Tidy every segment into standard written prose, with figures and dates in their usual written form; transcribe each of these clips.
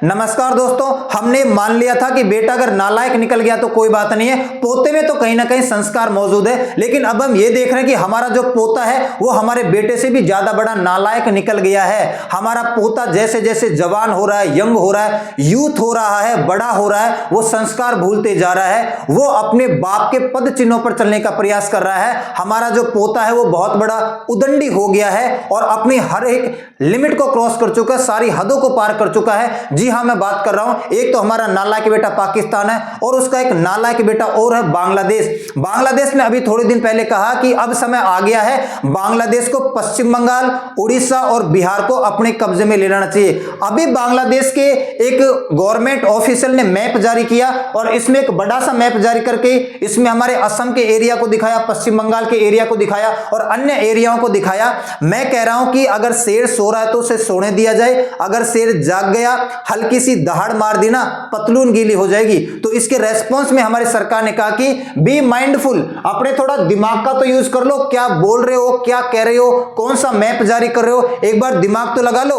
नमस्कार दोस्तों, हमने मान लिया था कि बेटा अगर नालायक निकल गया तो कोई बात नहीं है, पोते में तो कहीं ना कहीं संस्कार मौजूद है। लेकिन अब हम ये देख रहे हैं कि हमारा जो पोता है वो हमारे बेटे से भी ज्यादा बड़ा नालायक निकल गया है। हमारा पोता जैसे जैसे जवान हो रहा है, यंग हो रहा है, यूथ हो रहा है, बड़ा हो रहा है, वो संस्कार भूलते जा रहा है। वो अपने बाप के पद चिन्हों पर चलने का प्रयास कर रहा है। हमारा जो पोता है वो बहुत बड़ा उदंडी हो गया है और अपनी हर एक लिमिट को क्रॉस कर चुका है, सारी हदों को पार कर चुका है। जी हाँ, मैं बात कर रहा हूं, एक तो हमारा नालायक बेटा पाकिस्तान है और उसका एक नालायक बेटा और है बांग्लादेश। बांग्लादेश ने अभी थोड़े दिन पहले कहा कि अब समय आ गया है बांग्लादेश को पश्चिम बंगाल, उड़ीसा और बिहार को अपने कब्जे में ले लेना चाहिए। अभी बांग्लादेश के एक गवर्नमेंट ऑफिशियल ने मैप जारी किया और इसमें एक बड़ा सा मैप जारी करके इसमें हमारे असम के एरिया को दिखाया, पश्चिम बंगाल के एरिया को दिखाया और अन्य एरियाओं को दिखाया। मैं कह रहा हूं कि अगर शेर सो रहा है तो उसे सोने दिया जाए, अगर शेर जाग गया, हल्की सी दहाड़ मार दी ना, पतलून गीली हो जाएगी। तो इसके रेस्पॉन्स में हमारी सरकार ने कहा कि बी माइंडफुल, अपने थोड़ा दिमाग का तो यूज कर लो, क्या बोल रहे हो, क्या कह रहे हो, कौन सा मैप जारी कर रहे हो, एक बार दिमाग तो लगा लो,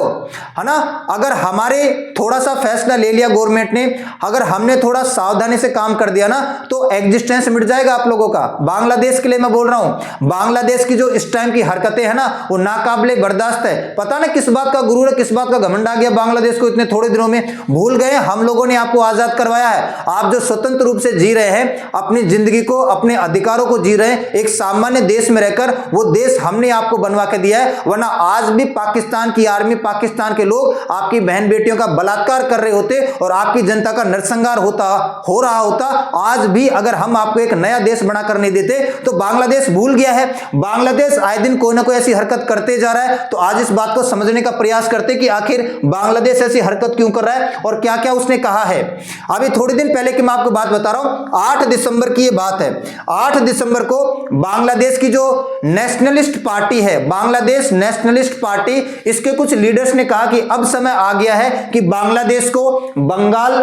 है ना। अगर हमारे थोड़ा सा फैसला ले लिया गवर्नमेंट ने, अगर हमने थोड़ा सावधानी से काम कर दिया ना, तो एग्जिस्टेंस मिट जाएगा आप लोगों का। बांग्लादेश के लिए मैं बोल रहा हूं, बांग्लादेश की जो इस टाइम की हरकतें है ना, वो नाकाबिले बर्दाश्त है। पता ना किस बात का गुरूर है, किस बात का घमंड आ गया बांग्लादेश को इतने थोड़े दिनों में। भूल गए हम लोगों ने आपको आजाद करवाया है। आप जो स्वतंत्र रूप से जी रहे हैं, अपनी जिंदगी को, अपने अधिकारों को जी रहे हैं, एक सामान्य देश में रहकर, वो देश हमने आपको बनवा के दिया है। वरना आज भी पाकिस्तान की आर्मी, पाकिस्तान के लोग आपकी बहन बेटियों का बलात्कार कर रहे होते और आपकी जनता का नरसंहार हो रहा होता। आज भी अगर हम आपको एक नया देश बना कर नहीं देते तो बांग्लादेश भूल गया है। बांग्लादेश आए दिन कोई ना कोई ऐसी हरकत करते जा रहा है। तो आज इस बात को समझने का प्रयास करते कि आखिर बांग्लादेश ऐसी हरकत क्यों कर रहा है और क्या क्या उसने कहा है। अभी थोड़े दिन पहले की मैं आपको बात बता रहा हूं, 8 दिसंबर की यह बात है। 8 दिसंबर को बांग्लादेश की जो नेशनलिस्ट पार्टी है, बांग्लादेश नेशनलिस्ट पार्टी, इसके कुछ लीडर्स ने कहा कि अब समय आ गया है कि बांग्लादेश को बंगाल,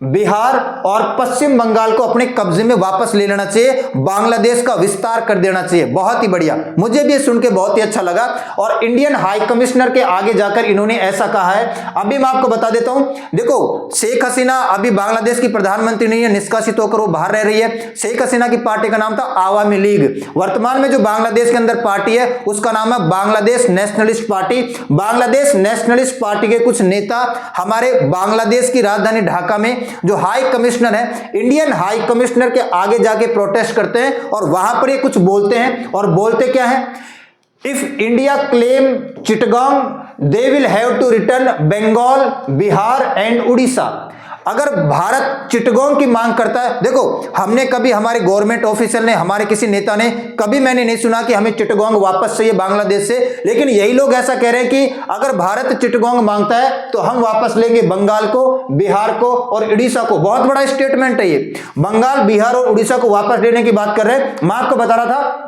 बिहार और पश्चिम बंगाल को अपने कब्जे में वापस ले लेना चाहिए, बांग्लादेश का विस्तार कर देना चाहिए। बहुत ही बढ़िया, मुझे भी सुन के बहुत ही अच्छा लगा। और इंडियन हाई कमिश्नर के आगे जाकर इन्होंने ऐसा कहा है। अभी मैं आपको बता देता हूं, देखो शेख हसीना अभी बांग्लादेश की प्रधानमंत्री नहीं है, निष्कासित होकर वो बाहर रह रही है। शेख हसीना की पार्टी का नाम था आवामी लीग। वर्तमान में जो बांग्लादेश के अंदर पार्टी है उसका नाम है Bangladesh nationalist party. Bangladesh nationalist party के कुछ नेता हमारे बांग्लादेश की राजधानी ढाका में जो हाई कमिश्नर है, इंडियन हाई कमिश्नर के आगे जाके प्रोटेस्ट करते हैं और वहां पर ये कुछ बोलते हैं। और बोलते क्या है, if India claim Chittagong they will have to return Bengal, Bihar and Orissa. अगर भारत चिटगांग की मांग करता है, देखो हमने कभी, हमारे गवर्नमेंट ऑफिशियल ने, हमारे किसी नेता ने कभी, मैंने नहीं सुना कि हमें चिटगांग वापस चाहिए बांग्लादेश से। लेकिन यही लोग ऐसा कह रहे हैं कि अगर भारत चिटगांग मांगता है तो हम वापस लेंगे बंगाल को, बिहार को और उड़ीसा को। बहुत बड़ा स्टेटमेंट है ये, बंगाल, बिहार और उड़ीसा को वापस लेने की बात कर रहे हैं। मैं आपको बता रहा था,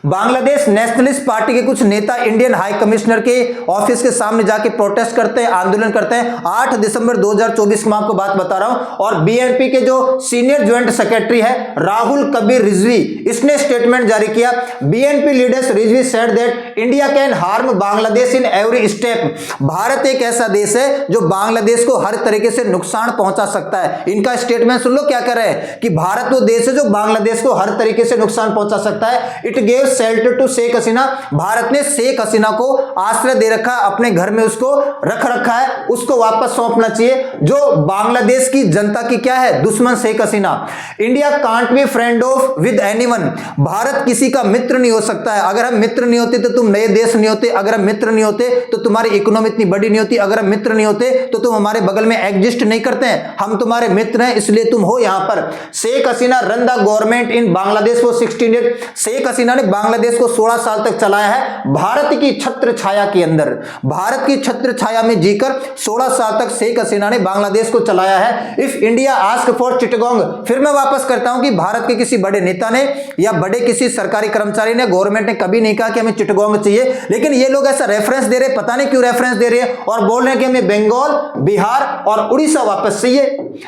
बांग्लादेश नेशनलिस्ट पार्टी के कुछ नेता इंडियन हाई कमिश्नर के ऑफिस के सामने जाके प्रोटेस्ट करते हैं, आंदोलन करते हैं। 8 दिसंबर 2024 की मैं आपको बात बता रहा हूं। और बीएनपी के जो सीनियर ज्वाइंट सेक्रेटरी है राहुल कबीर रिजवी, इसने स्टेटमेंट जारी किया। BNP leaders Rizvi said that India can harm Bangladesh in every step. Bharat एक ऐसा देश है जो बांग्लादेश को हर तरीके से नुकसान पहुंचा सकता है। इनका स्टेटमेंट सुन लो क्या कर रहे हैं कि भारत वो देश है जो बांग्लादेश को हर तरीके से नुकसान पहुंचा सकता है। It gave shelter to Sheikh Hasina. Bharat ने शेख हसीना को आश्रय दे रखा है, अपने घर में उसको रख रखा है, उसको वापस सौंपना चाहिए, जो बांग्लादेश की जनता की क्या है, दुश्मन Sheikh Hasina. India can't be friend of with anyone. Bharat किसी का मित्र नहीं हो सकता है। अगर हम मित्र नहीं होते तो तुम नए देश नहीं होते, अगर हम मित्र नहीं होते तो तुम्हारी इकोनॉमी इतनी बड़ी नहीं होती, अगर हम मित्र नहीं होते तो तुम हमारे बगल में एग्जिस्ट नहीं करते हैं। हम तुम्हारे मित्र हैं इसलिए तुम हो यहां पर। Sheikh Hasina run the government in Bangladesh for 16 year. Sheikh Hasina ने बांग्लादेश को 16 साल तक चलाया है भारत की छत्र छाया के अंदर। भारत की छत्र छाया में जीकर 16 साल तक शेख हसीना ने बांग्लादेश को चलाया है। If India ask for Chittagong, फिर मैं वापस करता हूं कि भारत के किसी बड़े नेता ने या बड़े किसी सरकारी कर्मचारी ने, गवर्नमेंट ने कभी नहीं कहा कि हमें चिटगांग में चाहिए, लेकिन ये लोग ऐसा रेफरेंस दे रहे, पता नहीं क्यों रेफरेंस दे रहे हैं और बोल रहे हैं कि हमें बंगाल, बिहार और उड़ीसा वापस चाहिए।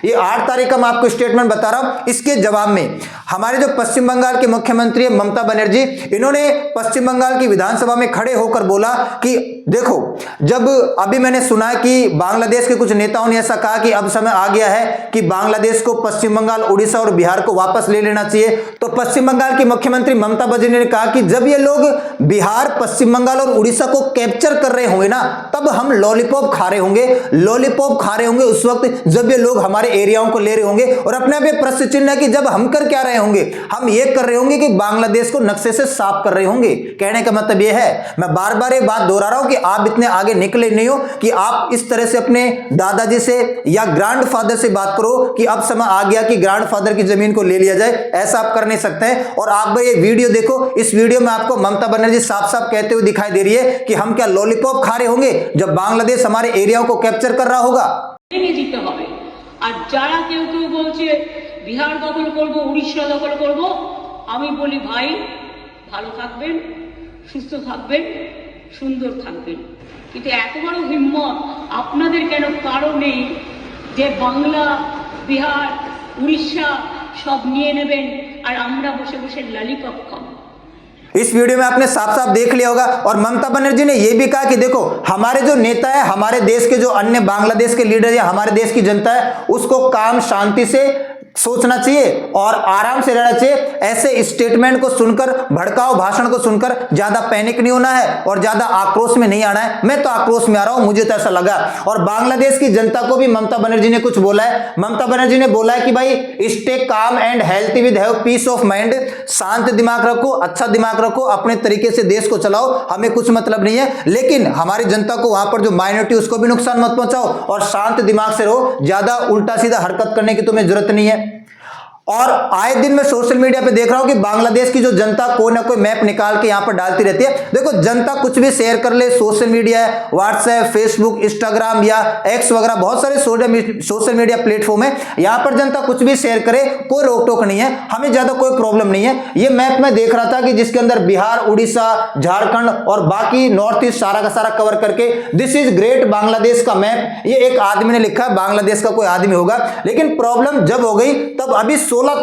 ये 8 तारीख का मैं आपको स्टेटमेंट बता रहा हूं। इसके जवाब में हमारे जो पश्चिम बंगाल के मुख्यमंत्री है ममता बनर्जी, इन्होंने पश्चिम बंगाल की विधानसभा में खड़े होकर बोला कि देखो, जब अभी मैंने सुना कि बांग्लादेश के कुछ नेताओं ने ऐसा कहा कि अब समय आ गया है कि बांग्लादेश को पश्चिम बंगाल, उड़ीसा और बिहार को वापस ले लेना चाहिए, तो पश्चिम बंगाल की मुख्यमंत्री ममता बनर्जी ने कहा कि जब ये लोग बिहार, पश्चिम बंगाल और उड़ीसा को कैप्चर कर रहे होंगे ना, तब हम लॉलीपॉप खा रहे होंगे, लॉलीपॉप खा रहे होंगे उस वक्त जब ये लोग हमारे एरियाओं को ले रहे होंगे। और अपने आप ये प्रश्न चिन्ह है कि जब हम कर क्या रहे होंगे, हम ये कर रहे होंगे कि बांग्लादेश को नक्शे से साफ कर रहे होंगे। कहने का मतलब ये है, मैं बार बार ये बात दोहरा रहा हूं कि आप इतने आगे निकले नहीं हो कि आप इस तरह से अपने दादाजी से या ग्रैंडफादर से बात करो कि अब समय आ गया कि ग्रैंडफादर की जमीन को ले लिया जाए। ऐसा आप कर नहीं सकते हैं। और आप ये वीडियो देखो, इस वीडियो में आपको ममता बनर्जी साफ साफ कहते हुए दिखाई दे रही है कि हम क्या लॉलीपॉप खा रहे होंगे जब बांग्लादेश हमारे एरियाओं को कैप्चर कर रहा होगा। আর যারা কেউ কেউ বলছে বিহার দখল করব, উড়িষ্যা দখল করব, আমি বলি ভাই ভালো থাকবেন, সুস্থ থাকবেন, সুন্দর থাকবেন, কিন্তু এত বড় হিম্মত আপনাদের কেন কারো নেই যে বাংলা, বিহার, উড়িষ্যা সব নিয়ে নেবেন আর আমরা বসে বসে ললিপপ খাবো। इस वीडियो में आपने साफ साफ देख लिया होगा। और ममता बनर्जी ने यह भी कहा कि देखो, हमारे जो नेता है, हमारे देश के जो अन्य बांग्लादेश के लीडर या हमारे देश की जनता है, उसको काम शांति से सोचना चाहिए और आराम से रहना चाहिए। ऐसे स्टेटमेंट को सुनकर, भड़काऊ भाषण को सुनकर ज्यादा पैनिक नहीं होना है और ज्यादा आक्रोश में नहीं आना है। मैं तो आक्रोश में आ रहा हूं, मुझे तो ऐसा लगा। और बांग्लादेश की जनता को भी ममता बनर्जी ने कुछ बोला है। ममता बनर्जी ने बोला है कि भाई stay calm and healthy with have piece of mind, शांत दिमाग रखो, अच्छा दिमाग रखो, अपने तरीके से देश को चलाओ, हमें कुछ मतलब नहीं है, लेकिन हमारी जनता को, वहां पर जो माइनॉरिटी, उसको भी नुकसान मत पहुंचाओ और शांत दिमाग से रहो, ज्यादा उल्टा सीधा हरकत करने की तुम्हें जरूरत नहीं है। और आए दिन मैं सोशल मीडिया पे देख रहा हूं कि बांग्लादेश की जो जनता कोई ना कोई मैप निकाल के यहां पर डालती रहती है। देखो, जनता कुछ भी शेयर कर ले, सोशल मीडिया है, व्हाट्सएप, फेसबुक, इंस्टाग्राम या एक्स वगैरह बहुत सारे सोशल मीडिया प्लेटफॉर्म है, यहां पर जनता कुछ भी शेयर करे, कोई रोक टोक नहीं है, हमें ज्यादा कोई प्रॉब्लम नहीं है। ये मैप मैं देख रहा था कि जिसके अंदर बिहार, उड़ीसा, झारखंड और बाकी नॉर्थ ईस्ट सारा का सारा कवर करके दिस इज ग्रेट बांग्लादेश का मैप, ये एक आदमी ने लिखा है, बांग्लादेश का कोई आदमी होगा। लेकिन प्रॉब्लम जब हो गई तब अभी 16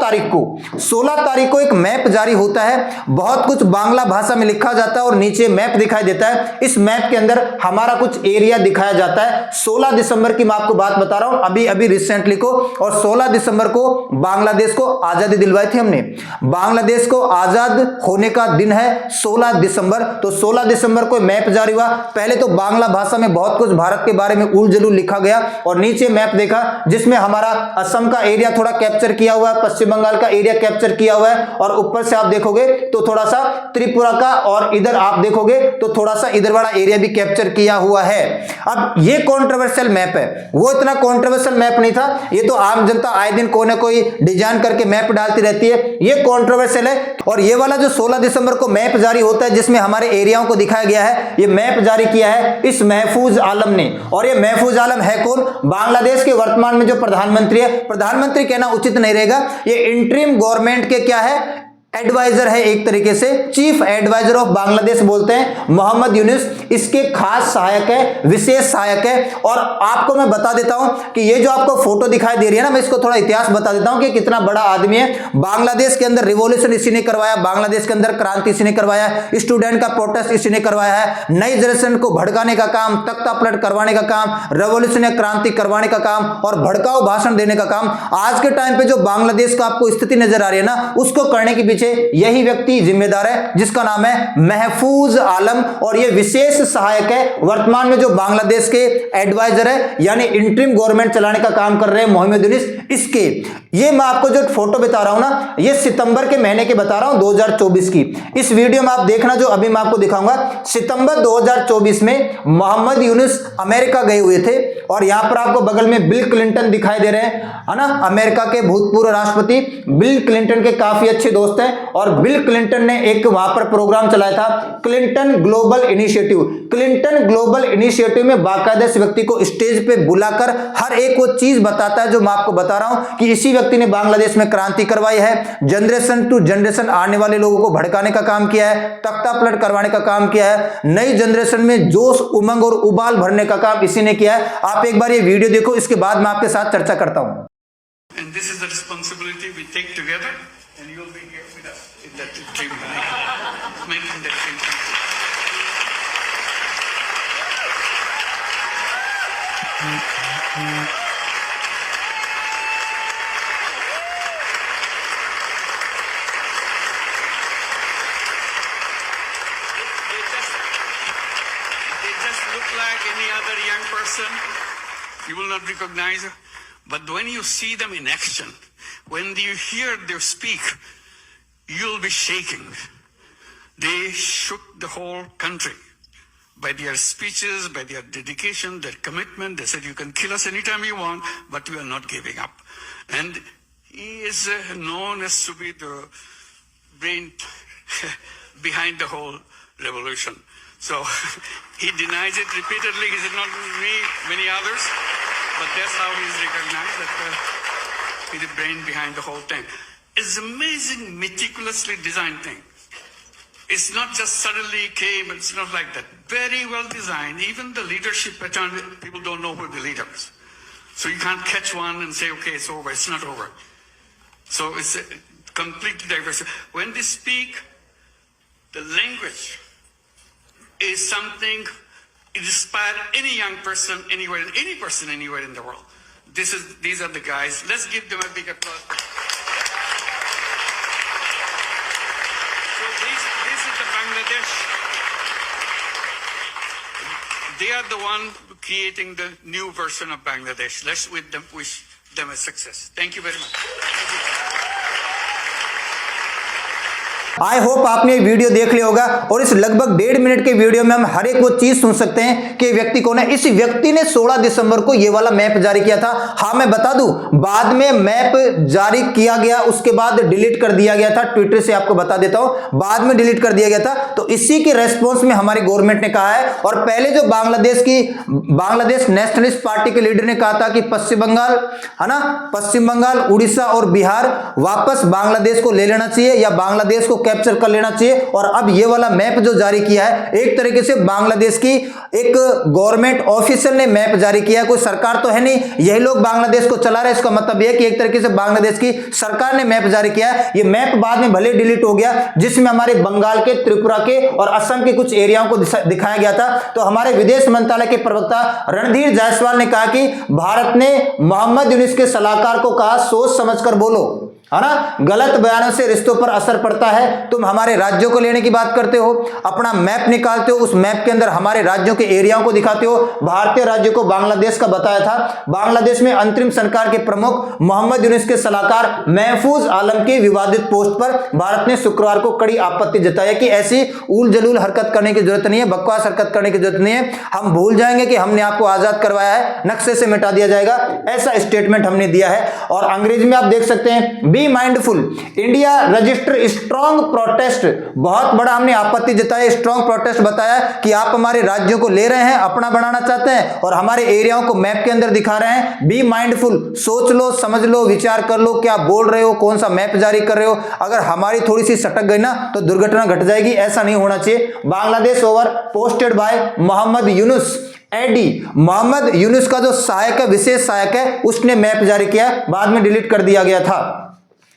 तारीख को एक मैप जारी होता है, बहुत कुछ बांग्ला भाषा में लिखा जाता है और नीचे मैप दिखाई देता है। इस मैप के अंदर हमारा कुछ एरिया दिखाया जाता है। 16 दिसंबर की मैं आपको बात बता रहा हूं, अभी रिसेंटली को, और 16 दिसंबर को बांग्लादेश को आजादी दिलवाई थी हमने। बांग्लादेश को आजाद होने का दिन है 16 दिसंबर। तो 16 दिसंबर को मैप जारी हुआ। पहले तो बांग्ला भाषा में बहुत कुछ भारत के बारे में उल जलूल लिखा गया और नीचे मैप देखा जिसमें हमारा असम का एरिया थोड़ा कैप्चर किया हुआ है, पश्चिम बंगाल का एरिया कैप्चर किया हुआ है, और ऊपर से आप देखोगे तो थोड़ा सा त्रिपुरा का, और इधर आप देखोगे तो थोड़ा सा इधर वाला एरिया भी कैप्चर किया हुआ है। अब ये कंट्रोवर्शियल मैप है, वो इतना कंट्रोवर्शियल मैप नहीं था। ये तो आम जनता आए दिन कोई ना कोई डिजाइन करके मैप डालती रहती है, ये कंट्रोवर्शियल है। और ये वाला जो 16 दिसंबर को मैप जारी होता है जिसमें हमारे एरियाओं को दिखाया गया है, ये मैप जारी किया है इस महफूज आलम ने। और ये महफूज आलम है कौन? बांग्लादेश के वर्तमान में जो प्रधानमंत्री है, प्रधानमंत्री कहना उचित नहीं रहेगा, ये इंटरिम गवर्नमेंट के क्या है, एडवाइजर है, एक तरीके से चीफ एडवाइजर ऑफ बांग्लादेश बोलते हैं, मोहम्मद यूनुस इसके खास सहायक है, विशेष सहायक है। और आपको मैं बता देता हूं कि ये जो आपको फोटो दिखाई दे रही है ना, मैं इसको थोड़ा इतिहास बता देता हूं कि कितना बड़ा आदमी है। बांग्लादेश के अंदर रिवॉल्यूशन इसी ने करवाया, बांग्लादेश के अंदर क्रांति इसी ने करवाया, स्टूडेंट का प्रोटेस्ट इसी ने करवाया है, नई जनरेशन को भड़काने का काम, तख्ता पलट करवाने का काम, रेवोल्यूशन या क्रांति करवाने का काम और भड़काऊ भाषण देने का काम। आज के टाइम पे जो बांग्लादेश का आपको स्थिति नजर आ रही है ना, उसको करने के पीछे यही व्यक्ति जिम्मेदार है जिसका नाम है महफूज आलम, और यह विशेष सहायक है। वर्तमान में जो बांग्लादेश के एडवाइजर है यानी इंटरिम गवर्नमेंट चलाने का काम कर रहे हैं मोहम्मद यूनुस, इसके ये मैं आपको जो फोटो बता रहा हूं ना, ये सितंबर के महीने के बता रहा हूं 2024 की। इस वीडियो में आप देखना जो अभी मैं आपको दिखाऊंगा, सितंबर 2024 में मोहम्मद यूनुस अमेरिका गए हुए थे और यहां पर आपको बगल में बिल क्लिंटन दिखाई दे रहे हैं, है ना, अमेरिका के भूतपूर्व राष्ट्रपति बिल क्लिंटन के काफी अच्छे दोस्त हैं। और बिल क्लिंटन ने एक वहां पर प्रोग्राम चलाया था, Clinton global initiative. Clinton global initiative में बाकायदा इस व्यक्ति को स्टेज पे बुलाकर हर एक वो चीज बताता है जो मैं आपको बता रहा हूं कि इसी व्यक्ति ने बांग्लादेश में क्रांति करवाई है, जनरेशन टू जनरेशन आने वाले लोगों को भड़काने का काम किया है, तख्ता पलट करवाने का काम किया है, नई जनरेशन में जोश उमंग और उबाल भरने का काम इसी ने किया है। आप एक बार ये वीडियो देखो, इसके बाद मैं आपके साथ चर्चा करता हूं। And this is the responsibility we take together, and you'll be here with us in that dream, making that dream come true. They just look like any other young person. You will not recognize her. But when you see them in action, when you hear them speak, you'll be shaking. They shook the whole country by their speeches, by their dedication, their commitment. They said, you can kill us anytime you want, but we are not giving up. And he is known as to be the brain behind the whole revolution. So he denies it repeatedly. He said, not me, many others. But that's how he's recognized, that he's the brain behind the whole thing. It's amazing, meticulously designed thing. It's not just suddenly came, it's not like that. Very well designed. Even the leadership pattern, people don't know who the leader is. So you can't catch one and say, okay, it's over. It's not over. So it's completely diverse. When they speak, the language is something. It inspires any young person anywhere, any person anywhere in the world. These are the guys. Let's give them a big applause. So this is the Bangladesh. They are the one creating the new version of Bangladesh. Let's wish them a success. Thank you very much. I hope आपने ये video देख लिया होगा और इस लगभग 1.5 minute के video में हम हर एक वो चीज सुन सकते हैं कि व्यक्ति कौन है। इस व्यक्ति ने 16 दिसंबर को ये वाला मैप जारी किया था। हाँ, मैं बता दूं, बाद में मैप जारी किया गया, उसके बाद डिलीट कर दिया गया था। ट्विटर से आपको बता देता हूं, बाद में डिलीट कर दिया गया था। तो इसी के रेस्पॉन्स में हमारी गवर्नमेंट ने कहा है, और पहले जो बांग्लादेश नेशनलिस्ट पार्टी के लीडर ने कहा था कि पश्चिम बंगाल, है ना, पश्चिम बंगाल, उड़ीसा और बिहार वापस बांग्लादेश को ले लेना चाहिए या बांग्लादेश को कैप्चर कर लेना चाहिए। और अब ये वाला मैप जो जारी किया है, एक तरीके से बांग्लादेश की एक गवर्नमेंट ऑफिसर ने मैप जारी किया है। कोई सरकार तो है नहीं, यही लोग बांग्लादेश को चला रहे हैं। इसका मतलब यह है कि एक तरीके से बांग्लादेश की सरकार ने मैप जारी किया है। ये मैप बाद में भले डिलीट हो गया, जिसमें हमारे बंगाल के, त्रिपुरा के और असम के कुछ एरियाओं को दिखाया गया था। तो हमारे विदेश मंत्रालय के प्रवक्ता रणधीर जायसवाल ने कहा कि भारत ने मोहम्मद यूनुस के सलाहकार को कहा, सोच समझकर बोलो, है ना, गलत बयानों से रिश्तों पर असर पड़ता है। तुम हमारे राज्यों को लेने की बात करते हो, अपना मैप निकालते हो, उस मैप के अंदर हमारे राज्यों के एरियाओं को दिखाते हो। भारतीय राज्यों को बांग्लादेश का बताया था। बांग्लादेश में अंतरिम सरकार के प्रमुख मोहम्मद यूनुस के सलाहकार महफूज आलम की विवादित पोस्ट पर भारत ने शुक्रवार को कड़ी आपत्ति जताई कि ऐसी उल जलूल हरकत करने की जरूरत नहीं है, बकवास हरकत करने की जरूरत नहीं है। हम भूल जाएंगे कि हमने आपको आजाद करवाया है, नक्शे से मिटा दिया जाएगा, ऐसा स्टेटमेंट हमने दिया है। और अंग्रेजी में आप देख सकते हैं, be mindful, India register strong protest. बहुत बड़ा हमने आपत्ति जताई, स्ट्रॉन्ग प्रोटेस्ट बताया कि आप हमारे राज्यों को ले रहे हैं, अपना बनाना चाहते हैं और हमारे एरियाओं को मैप के अंदर दिखा रहे हैं। बी माइंडफुल, सोच लो, समझ लो, विचार कर लो, क्या बोल रहे हो, कौन सा मैप जारी कर रहे हो। अगर हमारी थोड़ी सी सटक गई ना तो दुर्घटना घट जाएगी, ऐसा नहीं होना चाहिए। Bangladesh over posted by Mohammad Yunus एडी। मोहम्मद यूनुस का जो सहायक है, विशेष सहायक है, उसने मैप जारी किया, बाद में डिलीट कर दिया गया था।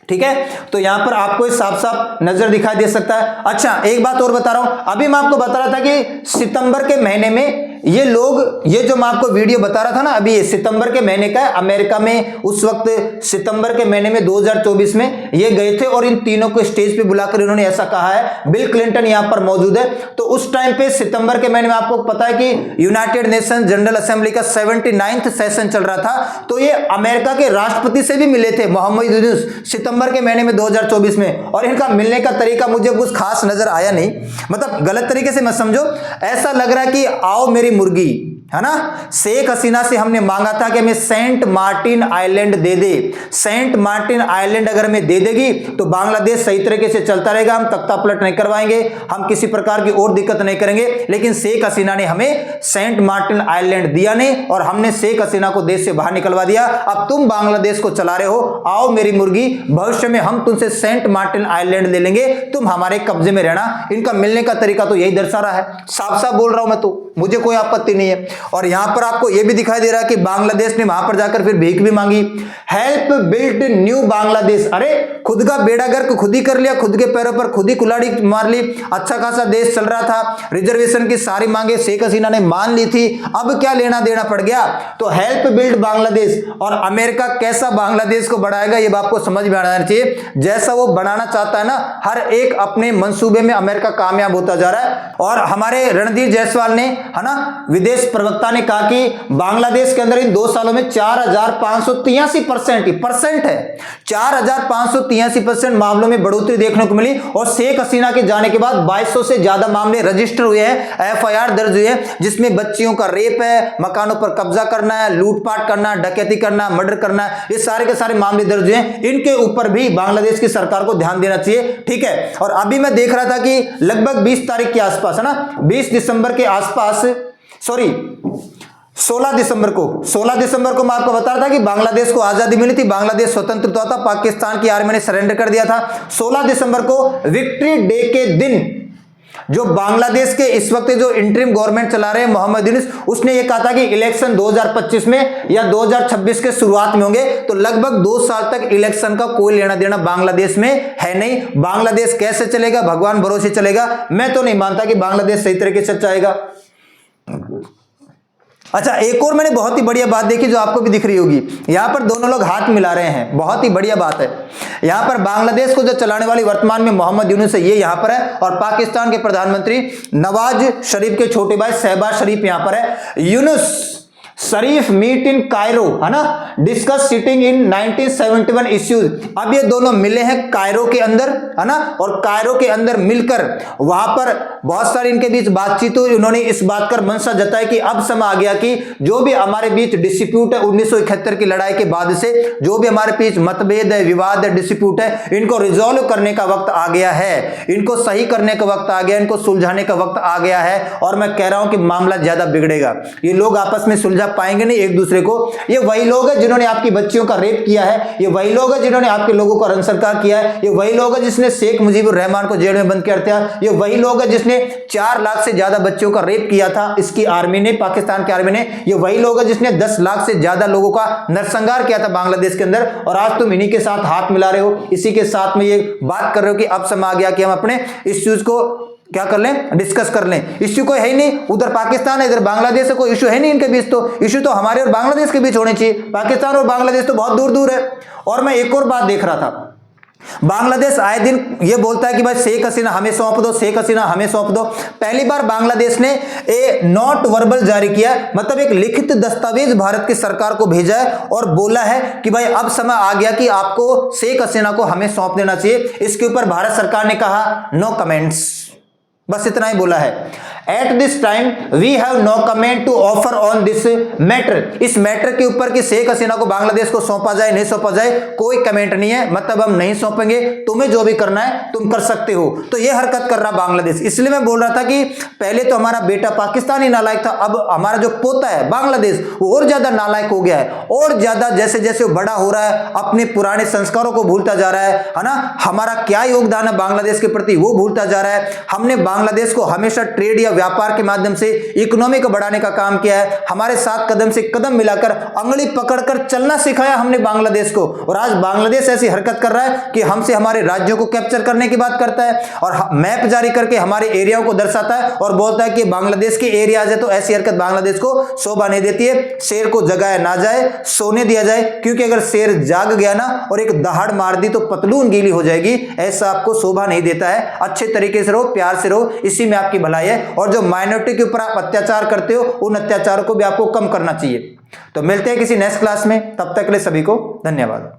ठीक है, तो यहां पर आपको साफ साफ नजर दिखाई दे सकता है। अच्छा, एक बात और बता रहा हूं, अभी मैं आपको बता रहा था कि सितंबर के महीने में ये लोग, ये जो मैं आपको वीडियो बता रहा था ना, अभी ये सितंबर के महीने का है। अमेरिका में उस वक्त सितंबर के महीने में 2024 में ये गए थे और इन तीनों को स्टेज पे बुलाकर इन्होंने ऐसा कहा है। बिल क्लिंटन यहां पर मौजूद है। तो उस टाइम पे सितंबर के महीने में आपको पता है कि यूनाइटेड नेशन जनरल असेंबली का 79वां सेशन चल रहा था। तो ये अमेरिका के राष्ट्रपति से भी मिले थे मोहम्मद यूनुस सितंबर के महीने में 2024 में। और इनका मिलने का तरीका मुझे कुछ खास नजर आया नहीं, मतलब गलत तरीके से मत समझो, ऐसा लग रहा है कि आओ मेरी मेरी मुर्गी, है ना। शेख हसीना से हमने मांगा था कि हमें सेंट मार्टिन आइलैंड दे दे। सेंट मार्टिन आइलैंड अगर हमें दे देगी तो बांग्लादेश सही तरीके से चलता रहेगा, हम तख्ता पलट नहीं करवाएंगे, हम किसी प्रकार की और दिक्कत नहीं करेंगे। लेकिन शेख हसीना ने हमें सेंट मार्टिन आइलैंड दिया नहीं और हमने शेख हसीना को देश से बाहर निकलवा दिया। अब तुम बांग्लादेश को चला रहे हो, आओ मेरी मुर्गी, भविष्य में हम तुमसे सेंट मार्टिन आइलैंड ले लेंगे, तुम हमारे कब्जे में रहना। इनका मिलने का तरीका तो यही दर्शा रहा है, साफ साफ बोल रहा हूं मैं, तो मुझे कोई आपत्ति नहीं है। और यहां पर आपको यह भी दिखाई दे रहा है कि बांग्लादेश ने वहां पर जाकर फिर भीख भी मांगी, हेल्प बिल्ड न्यू बांग्लादेश। अरे खुद का बेड़ा गर्क खुद ही कर लिया, खुद के पैरों पर खुद ही कुल्हाड़ी मार ली। अच्छा खासा देश चल रहा था, रिजर्वेशन की सारी मांगे शेख हसीना ने मान ली थी, अब क्या लेना देना पड़ गया। तो हेल्प बिल्ड बांग्लादेश, और अमेरिका कैसा बांग्लादेश को बढ़ाएगा ये आपको समझ में आना चाहिए। जैसा वो बनाना चाहता है ना, हर एक अपने मंसूबे में अमेरिका कामयाब होता जा रहा है। और हमारे रणधीर जायसवाल ने, है ना, विदेश प्रवक्ता ने कहा कि बांग्लादेश के अंदर इन 2 सालों में 4583% है, 4583% मामलों में बढ़ोतरी देखने को मिली। और शेख हसीना के जाने के बाद 2200 से ज्यादा मामले रजिस्टर हुए हैं, एफआईआर दर्ज हुई है, जिसमें बच्चियों का रेप है, मकानों पर कब्जा करना है, लूटपाट करना, डकैती करना, मर्डर करना, ये सारे के सारे मामले दर्ज हुए हैं। इनके ऊपर भी बांग्लादेश की सरकार को ध्यान देना चाहिए, ठीक है। और अभी मैं देख रहा था कि लगभग 20 तारीख के आसपास, है ना, 20 दिसंबर के आसपास, सॉरी 16 दिसंबर को मैं आपको बता रहा था कि बांग्लादेश को आजादी मिली थी, बांग्लादेश स्वतंत्र हुआ था, पाकिस्तान की आर्मी ने सरेंडर कर दिया था। 16 दिसंबर को विक्ट्री डे के दिन जो बांग्लादेश के इस वक्त जो इंटरिम गवर्नमेंट चला रहे हैं मोहम्मद यूनुस, उसने ये कहा था कि इलेक्शन 2025 में या 2026 के शुरुआत में होंगे। तो लगभग 2 साल तक इलेक्शन का कोई लेना देना बांग्लादेश में है नहीं। बांग्लादेश कैसे चलेगा, भगवान भरोसे चलेगा। मैं तो नहीं मानता कि बांग्लादेश सही तरीके से चलेगा। अच्छा, एक और मैंने बहुत ही बढ़िया बात देखी जो आपको भी दिख रही होगी, यहां पर दोनों लोग हाथ मिला रहे हैं, बहुत ही बढ़िया बात है। यहां पर बांग्लादेश को जो चलाने वाली वर्तमान में मोहम्मद यूनुस है, ये यहां पर है, और पाकिस्तान के प्रधानमंत्री नवाज शरीफ के छोटे भाई शहबाज शरीफ यहां पर है। यूनुस शरीफ मीट इन कायरो, है ना, डिस्कस सिटिंग इन 1971 इश्यूज। अब ये दोनों मिले हैं कायरो के अंदर, है ना, और कायरो के अंदर मिलकर वहां पर बहुत सारी इनके बीच बातचीत हुई। उन्होंने इस बात कर मंशा जताई कि अब समय आ गया कि जो भी हमारे बीच डिस्प्यूट है 1971 की लड़ाई के बाद से, जो भी हमारे बीच मतभेद है, विवाद है, डिस्प्यूट है, इनको रिजॉल्व करने का वक्त आ गया है, इनको सही करने का वक्त आ गया, इनको सुलझाने का वक्त आ गया है। और मैं कह रहा हूं कि मामला ज्यादा बिगड़ेगा, ये लोग आपस में सुलझा पाएंगे नहीं एक दूसरे को। ये वही लोग हैं जिन्होंने आपकी बच्चियों का रेप किया है, ये वही लोग हैं जिन्होंने आपके लोगों का रंसरकार किया है, ये वही लोग हैं जिसने शेख मुजीबुर रहमान को जेल में बंद कर दिया, ये वही लोग हैं जिसने 4 लाख से ज्यादा बच्चों का रेप किया था इसकी आर्मी ने, पाकिस्तान की आर्मी ने, ये वही लोग हैं जिसने 10 लाख से ज्यादा लोगों का नरसंहार किया था बांग्लादेश के अंदर। और आज तुम इन्हीं के साथ हाथ मिला रहे हो, इसी के साथ में ये बात कर रहे हो कि अब समय आ गया कि हम अपने इश्यूज को क्या कर लें, डिस्कस कर लें। इश्यू कोई है ही नहीं, उधर पाकिस्तान है, इधर बांग्लादेश है, कोई इश्यू है नहीं इनके बीच। तो इश्यू तो हमारे और बांग्लादेश के बीच होने चाहिए, पाकिस्तान और बांग्लादेश तो बहुत दूर दूर है। और मैं एक और बात देख रहा था, बांग्लादेश आए दिन ये बोलता है कि भाई शेख हसीना हमें सौंप दो, शेख हसीना हमें सौंप दो। पहली बार बांग्लादेश ने ए नॉट वर्बल जारी किया, मतलब एक लिखित दस्तावेज भारत की सरकार को भेजा है और बोला है कि भाई अब समय आ गया कि आपको शेख हसीना को हमें सौंप देना चाहिए। इसके ऊपर भारत सरकार ने कहा नो कमेंट्स, बस इतना ही बोला है। At this time we have no comment to offer on this matter. इस मैटर के ऊपर कि शेख हसीना को बांग्लादेश को सौंपा जाए नहीं सौंपा जाए, कोई कमेंट नहीं है, मतलब हम नहीं सौंपेंगे, तुम्हें जो भी करना है तुम कर सकते हो। तो यह हरकत कर रहा बांग्लादेश। इसलिए मैं बोल रहा था कि पहले तो हमारा बेटा पाकिस्तानी नालायक था, अब हमारा जो पोता है बांग्लादेश वो और ज्यादा नालायक हो गया है, और ज्यादा जैसे जैसे वो बड़ा हो रहा है अपने पुराने संस्कारों को भूलता जा रहा है ना। हमारा क्या योगदान है बांग्लादेश के प्रति वो भूलता जा रहा है। हमने बांग्लादेश को हमेशा ट्रेड या व्यापार के माध्यम से इकोनॉमी को बढ़ाने का काम किया है, हमारे साथ कदम से कदम मिलाकर अंगुली पकड़कर चलना सिखाया हमने बांग्लादेश को। और आज बांग्लादेश ऐसी हरकत कर रहा है कि हमसे हमारे राज्यों को कैप्चर करने की बात करता है और मैप जारी करके हमारे एरियाओं को दर्शाता है और बोलता है कि बांग्लादेश के एरियाज है। तो ऐसी हरकत बांग्लादेश को शोभा नहीं देती है। शेर को जगाया ना जाए, सोने दिया जाए, क्योंकि अगर शेर जाग गया ना और एक दहाड़ मार दी तो पतलून गीली हो जाएगी। ऐसा आपको शोभा नहीं देता है। अच्छे तरीके से रहो, प्यार से रहो, इसी में आपकी भलाई है। और जो माइनॉरिटी के ऊपर आप अत्याचार करते हो उन अत्याचारों को भी आपको कम करना चाहिए। तो मिलते हैं किसी नेक्स्ट क्लास में, तब तक के लिए सभी को धन्यवाद।